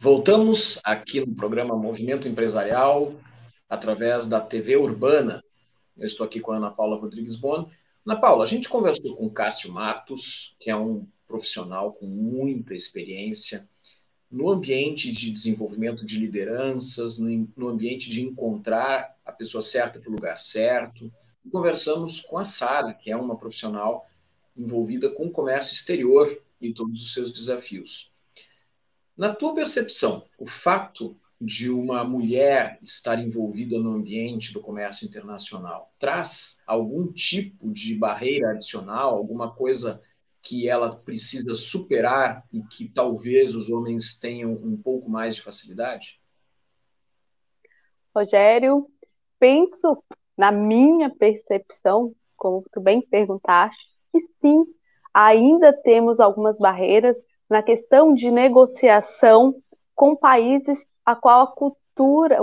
Voltamos aqui no programa Movimento Empresarial, através da TV Urbana. Eu estou aqui com a Ana Paula Rodrigues Bono. Ana Paula, a gente conversou com o Cássio Matos, que é um profissional com muita experiência no ambiente de desenvolvimento de lideranças, no ambiente de encontrar a pessoa certa para o lugar certo. E conversamos com a Sara, que é uma profissional envolvida com o comércio exterior e todos os seus desafios. Na tua percepção, o fato de uma mulher estar envolvida no ambiente do comércio internacional traz algum tipo de barreira adicional, alguma coisa que ela precisa superar e que talvez os homens tenham um pouco mais de facilidade? Rogério, penso, na minha percepção, como tu bem perguntaste, que sim, ainda temos algumas barreiras na questão de negociação com países o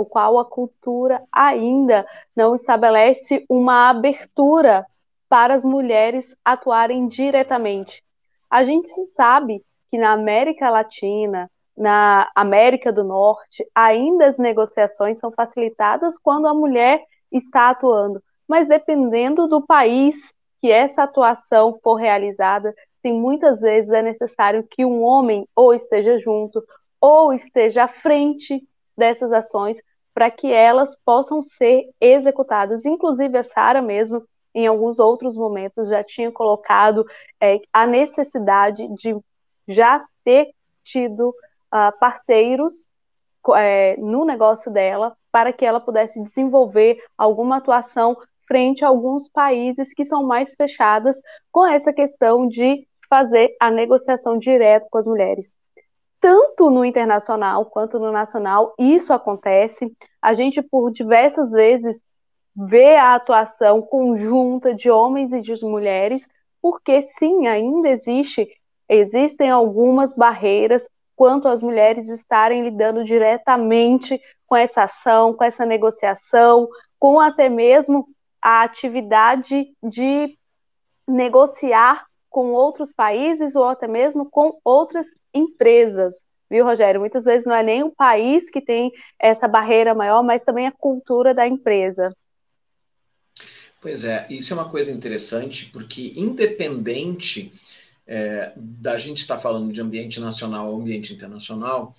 qual a cultura ainda não estabelece uma abertura para as mulheres atuarem diretamente. A gente sabe que na América Latina, na América do Norte, ainda as negociações são facilitadas quando a mulher está atuando. Mas dependendo do país que essa atuação for realizada, sim, muitas vezes é necessário que um homem ou esteja junto ou esteja à frente dessas ações para que elas possam ser executadas. Inclusive a Sara mesmo, em alguns outros momentos, já tinha colocado a necessidade de já ter tido parceiros no negócio dela para que ela pudesse desenvolver alguma atuação frente a alguns países que são mais fechadas com essa questão de fazer a negociação direto com as mulheres. Tanto no internacional quanto no nacional, isso acontece. A gente, por diversas vezes, vê a atuação conjunta de homens e de mulheres, porque sim, ainda existem algumas barreiras quanto às mulheres estarem lidando diretamente com essa ação, com essa negociação, com até mesmo a atividade de negociar com outros países ou até mesmo com outras empresas. Viu, Rogério? Muitas vezes não é nem o país que tem essa barreira maior, mas também a cultura da empresa. Pois é, isso é uma coisa interessante, porque independente da gente estar falando de ambiente nacional ou ambiente internacional,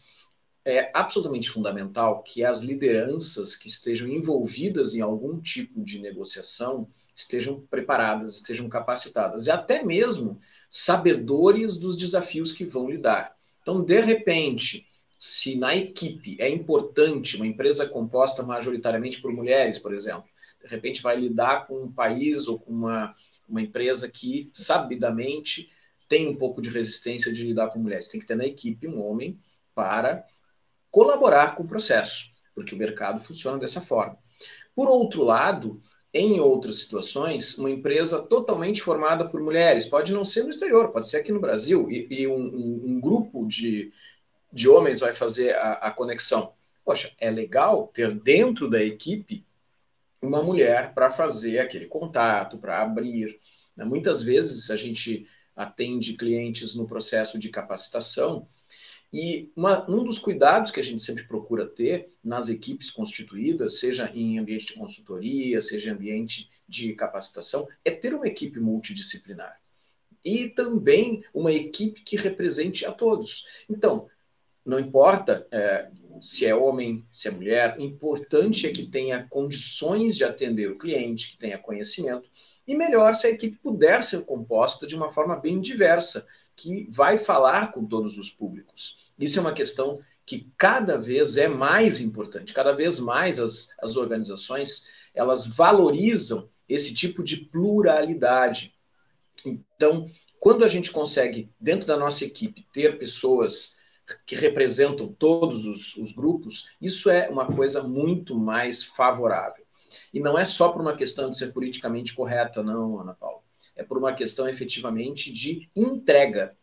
é absolutamente fundamental que as lideranças que estejam envolvidas em algum tipo de negociação estejam preparadas, estejam capacitadas e até mesmo sabedores dos desafios que vão lidar. Então, de repente, se na equipe é importante uma empresa composta majoritariamente por mulheres, por exemplo, de repente vai lidar com um país ou com uma empresa que sabidamente tem um pouco de resistência de lidar com mulheres. Tem que ter na equipe um homem para colaborar com o processo, porque o mercado funciona dessa forma. Por outro lado, em outras situações, uma empresa totalmente formada por mulheres, pode não ser no exterior, pode ser aqui no Brasil, e um grupo de homens vai fazer a conexão. Poxa, é legal ter dentro da equipe uma mulher para fazer aquele contato, para abrir. Muitas vezes a gente atende clientes no processo de capacitação e um dos cuidados que a gente sempre procura ter nas equipes constituídas, seja em ambiente de consultoria, seja em ambiente de capacitação, é ter uma equipe multidisciplinar. E também uma equipe que represente a todos. Então, não importa se é homem, se é mulher, o importante é que tenha condições de atender o cliente, que tenha conhecimento, e melhor se a equipe puder ser composta de uma forma bem diversa, que vai falar com todos os públicos. Isso é uma questão que cada vez é mais importante, cada vez mais as organizações elas valorizam esse tipo de pluralidade. Então, quando a gente consegue, dentro da nossa equipe, ter pessoas que representam todos os grupos, isso é uma coisa muito mais favorável. E não é só por uma questão de ser politicamente correta, não, Ana Paula. É por uma questão efetivamente de entrega.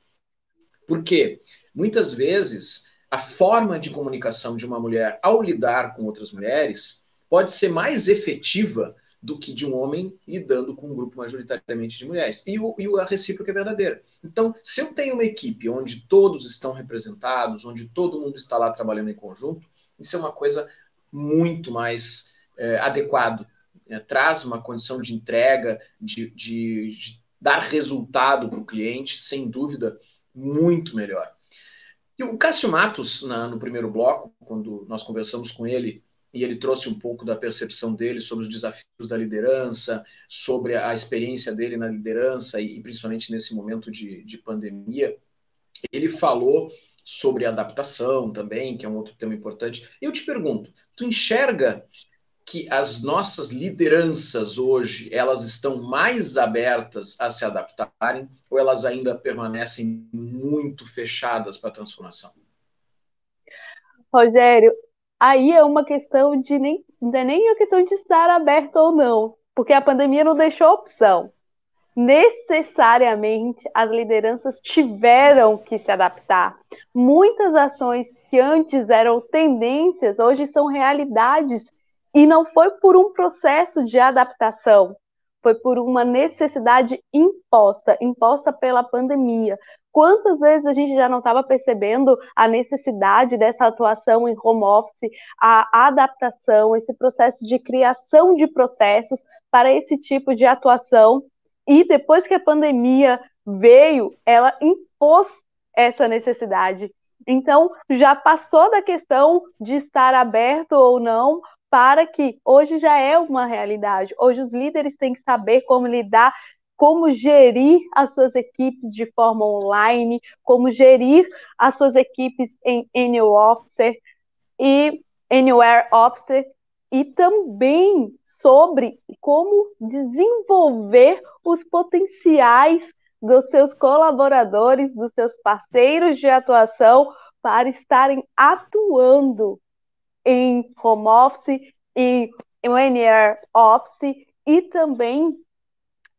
Porque muitas vezes a forma de comunicação de uma mulher ao lidar com outras mulheres pode ser mais efetiva do que de um homem lidando com um grupo majoritariamente de mulheres. E a recíproca é verdadeira. Então, se eu tenho uma equipe onde todos estão representados, onde todo mundo está lá trabalhando em conjunto, isso é uma coisa muito mais adequado. Traz uma condição de entrega, de dar resultado para o cliente, sem dúvida, muito melhor. E o Cássio Matos, no primeiro bloco, quando nós conversamos com ele, e ele trouxe um pouco da percepção dele sobre os desafios da liderança, sobre a experiência dele na liderança, e principalmente nesse momento de pandemia, ele falou sobre adaptação também, que é um outro tema importante. Eu te pergunto, tu enxerga que as nossas lideranças hoje, elas estão mais abertas a se adaptarem ou elas ainda permanecem muito fechadas para a transformação? Rogério, aí é uma questão de não é nem uma questão de estar aberto ou não, porque a pandemia não deixou opção. Necessariamente as lideranças tiveram que se adaptar. Muitas ações que antes eram tendências, hoje são realidades, e não foi por um processo de adaptação, foi por uma necessidade imposta pela pandemia. Quantas vezes a gente já não estava percebendo a necessidade dessa atuação em home office, a adaptação, esse processo de criação de processos para esse tipo de atuação? E depois que a pandemia veio, ela impôs essa necessidade. Então, já passou da questão de estar aberto ou não, para que hoje já é uma realidade. Hoje os líderes têm que saber como lidar, como gerir as suas equipes de forma online, como gerir as suas equipes em Annual Officer e Anywhere Officer, e também sobre como desenvolver os potenciais dos seus colaboradores, dos seus parceiros de atuação para estarem atuando em home office e em Anywhere Office, e também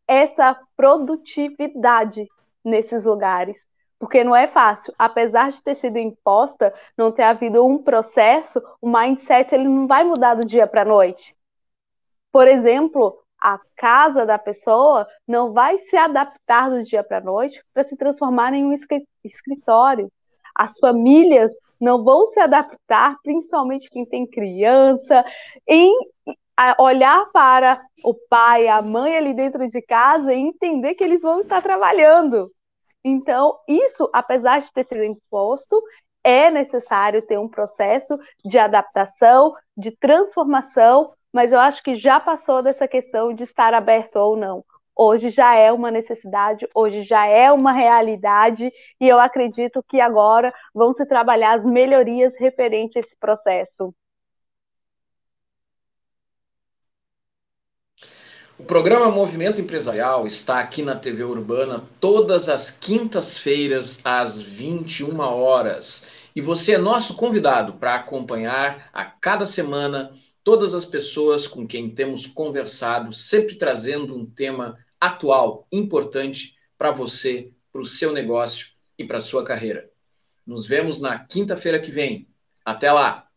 essa produtividade nesses lugares. Porque não é fácil, apesar de ter sido imposta, não ter havido um processo, o mindset ele não vai mudar do dia para a noite. Por exemplo, a casa da pessoa não vai se adaptar do dia para a noite para se transformar em um escritório. As famílias não vão se adaptar, principalmente quem tem criança, em olhar para o pai, a mãe ali dentro de casa e entender que eles vão estar trabalhando. Então, isso, apesar de ter sido imposto, é necessário ter um processo de adaptação, de transformação, mas eu acho que já passou dessa questão de estar aberto ou não. Hoje já é uma necessidade, hoje já é uma realidade, e eu acredito que agora vão se trabalhar as melhorias referentes a esse processo. O programa Movimento Empresarial está aqui na TV Urbana todas as quintas-feiras às 21 horas. E você é nosso convidado para acompanhar a cada semana todas as pessoas com quem temos conversado, sempre trazendo um tema atual, importante para você, para o seu negócio e para a sua carreira. Nos vemos na quinta-feira que vem. Até lá!